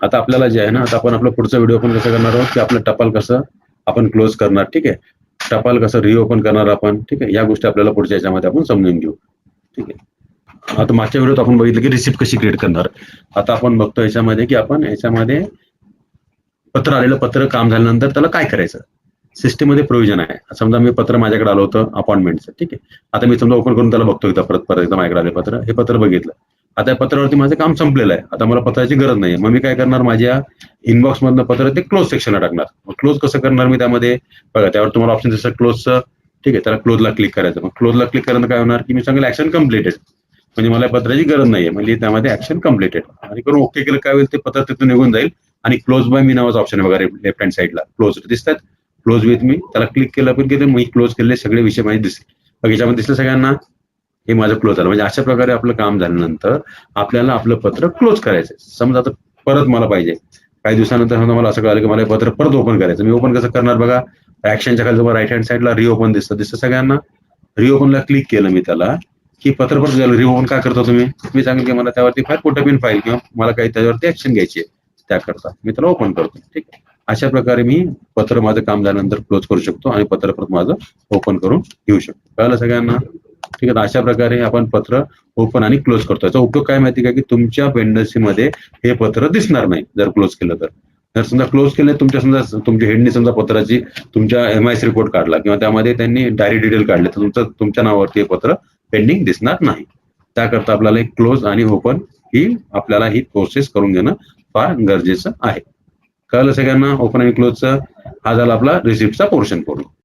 आता आपल्याला जे आहे ना, आता आपण आपला पुढचा व्हिडिओ पण कसं करणार आहोत, की आपलं टपाल कसं आपण क्लोज करणार. ठीक आहे, टपाल कसं रिओपन करणार आपण. ठीक आहे, या गोष्टी आपल्याला पुढच्या याच्यामध्ये आपण समजून घेऊ. ठीक आहे, आता मागच्या व्हिडिओत आपण बघितलं की रिसिप्ट कशी क्रिएट करणार. आता आपण बघतो याच्यामध्ये की आपण याच्यामध्ये पत्र आलेलं पत्र काम झाल्यानंतर त्याला काय करायचं. सिस्टीम मध्ये प्रोव्हिजन आहे. समजा मी पत्र माझ्याकडे आलं होतं अपॉइंटमेंटचं. ठीक आहे, आता मी समजा ओपन करून त्याला बघतो एकदा परत एकदा माझ्याकडे आले पत्र, हे पत्र बघितलं. आता या पत्रावरती माझं काम संपलेलं आहे. आता मला पत्राची गरज नाही. मग मी काय करणार, माझ्या इनबॉक्स मधनं पत्र ते क्लोज सेक्शनला टाकणार. मग क्लोज कसं करणार मी त्यामध्ये बघा, त्यावर तुम्हाला ऑप्शन दिसतं क्लोजचं. ठीक आहे, त्याला क्लोजला क्लिक करायचं. मग क्लोजला क्लिक करणं काय होणार, की मी सांगेल ऍक्शन कम्प्लिटेड, म्हणजे मला पत्राची गरज नाहीये, म्हणजे त्यामध्ये ऍक्शन कम्प्लिटेड. आणि करून ओके केलं काय होईल, ते पत्र तिथून निघून जाईल. आणि क्लोज बाय मी नावाचा ऑप्शन आहे बघा लेफ्ट हँड साईडला, क्लोज दिसतात. क्लोज विथ मी त्याला क्लिक केलं पण की मी क्लोज केलेले सगळे विषय माझे दिसले. मग याच्यामध्ये दिसलं सगळ्यांना, हे माझं क्लोज झालं. म्हणजे अशा प्रकारे आपलं काम झाल्यानंतर आपल्याला आपलं पत्र क्लोज करायचं. समजा आता परत मला पाहिजे, काही दिवसानंतर समजा मला असं कळलं की मला हे पत्र परत ओपन करायचं. मी ओपन कसं करणार बघा, ऍक्शनच्या खाली राईट हँड साईडला रिओपन दिसतं सगळ्यांना. रिओपनला क्लिक केलं मी त्याला की पत्र परत झालं. रिओपन काय करतो तुम्ही, मी सांगेल की मला त्यावरती फाईल फोटोपिन फाईल किंवा मला काही त्याच्यावरती ऍक्शन घ्यायची आहे, त्याकरता मी त्याला ओपन करतो. ठीक आहे, अशा प्रकारे मी पत्र माझं काम झाल्यानंतर क्लोज करू शकतो आणि पत्र परत माझं ओपन करून घेऊ शकतो. कळलं सगळ्यांना. ठीक आहे, अशा प्रकारे आपण पत्र ओपन आणि क्लोज करतो. याचा उपयोग काय माहिती का, की तुमच्या पेंडन्सी मध्ये हे पत्र दिसणार नाही जर क्लोज केलं तर. जर समजा क्लोज केलं, तुमच्या समजा तुमच्या हेडनी समजा पत्राची तुमच्या MIS रिपोर्ट काढला किंवा त्यामध्ये त्यांनी डायरी डिटेल काढले, तर तुमच्या नावावरती हे पत्र पेंडिंग दिसणार नाही. त्याकरता आपल्याला एक क्लोज आणि ओपन आपल्याला ही प्रोसेस करून घेणं फार गरजेचं आहे. कळलं सगळ्यांना. ओपन आणि क्लोजचा हा झाला आपला रिसिप्टचा पोर्शन पूर्ण.